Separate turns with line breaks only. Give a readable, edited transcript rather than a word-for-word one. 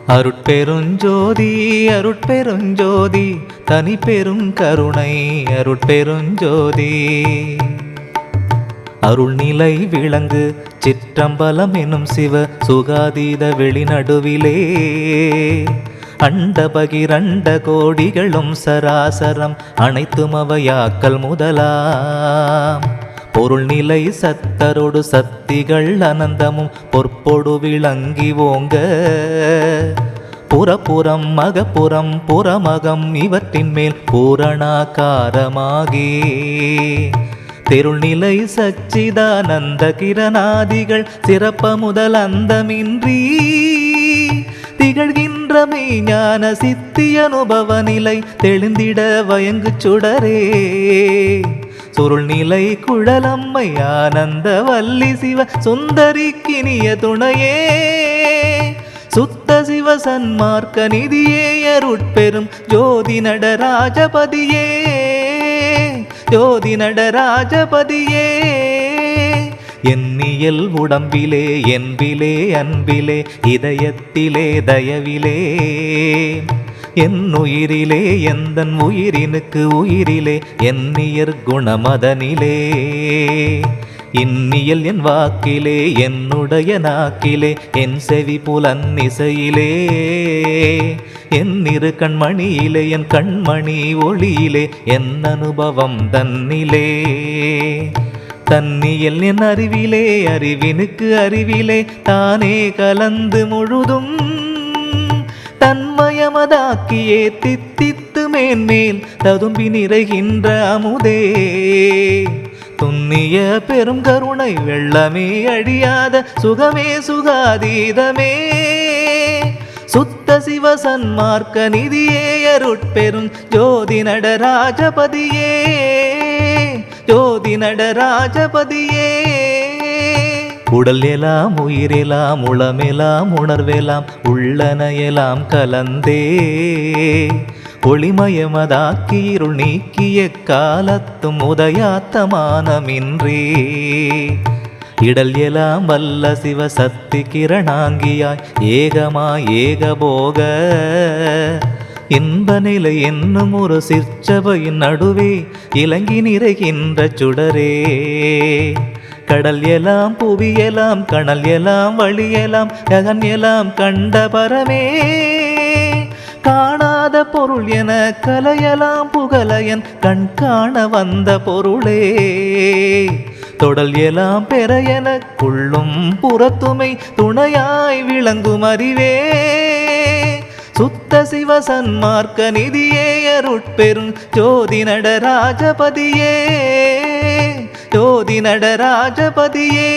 அருட்பெருஞ்சோதி அருட்பெருஞ்சோதி தனி பெரும் கருணை அருட்பெருஞ்சோதி அருள்நிலை விளங்கு சிற்றம்பலம் எனும் சிவ சுகாதீத வெளிநடுவிலே அண்ட பகிரண்ட கோடிகளும் சராசரம் அனைத்தும் அவையாக்கல் முதலாம் பொருள்நிலை சத்தரோடு சக்திகள் அனந்தமும் பொற்பொடு விளங்கி ஓங்க புறப்புறம் மகப்புறம் புறமகம் இவற்றின் மேல் பூரணாகாரமாகி தெருள்நிலை சச்சிதானந்த கிரணாதிகள் சிறப்ப முதல் அந்தமின்றி திகழ்கின்ற மெய்ஞான சித்தி அனுபவ நிலை தெளிந்திட வயங்கு சுடரே சுருள்நிலை குழலம்மை ஆனந்த வல்லி சிவ சுந்தரிக்கினிய துணையே சுத்த சிவ சன்மார்க்க நிதியே அருட்பெரும் ஜோதி நடராஜபதியே ஜோதி நடராஜபதியே எண்ணியல் உடம்பிலே என்பிலே அன்பிலே இதயத்திலே தயவிலே என் உயிரிலே எந்தன் உயிரினுக்கு உயிரிலே எண்ணியற் குணமதனிலே இன்னியல் என் வாக்கிலே என்னுடைய நாக்கிலே என் செவி புலன் இசையிலே என் இரு கண்மணியிலே என் கண்மணி ஒளியிலே என் அனுபவம் தன்னிலே தன்னியல் என் அறிவிலே அறிவினுக்கு அறிவிலே தானே கலந்து முழுதும் தன்மயமதாக்கியே தித்தித்து மேன்மேல் ததும்பி நிறைகின்ற அமுதே துன்னிய பெரும் கருணை வெள்ளமே அழியாத சுகமே சுகாதீதமே சுத்த சிவ சன்மார்க்க நிதியே அருட்பெரும் ஜோதி நடராஜபதியே ஜோதி நடராஜபதியே உடல் எலாம் உயிரெலாம் உளமெலாம் உணர்வெலாம் உள்ளனையெல்லாம் கலந்தே ஒளிமயமதாக்கி இருள் நீக்கிய காலத்தும் உதயாத்தமானமின்றே இடல் எலாம் வல்ல சிவ சக்தி கிரணாங்கியாய் ஏகமாய் ஏகபோக இன்ப நிலை என்னும் ஒரு சிற்சபையின் நடுவே இலங்கி நிறைகின்ற சுடரே கடல் எலாம் புவியலாம் கணல் எலாம் வழியலாம் ஜகன் எலாம் கண்ட பரமே காணாத பொருள் என கலையலாம் புகழையன் கண் காண வந்த பொருளே தொடல் எலாம் பெற எனக்குள்ளும் புறத்துமை துணையாய் விளங்கும் அறிவே சுத்த சிவ சன்மார்க்க நிதியே அருட்பெரும் ஜோதி நடராஜபதியே ஜோதி நடராஜபதியே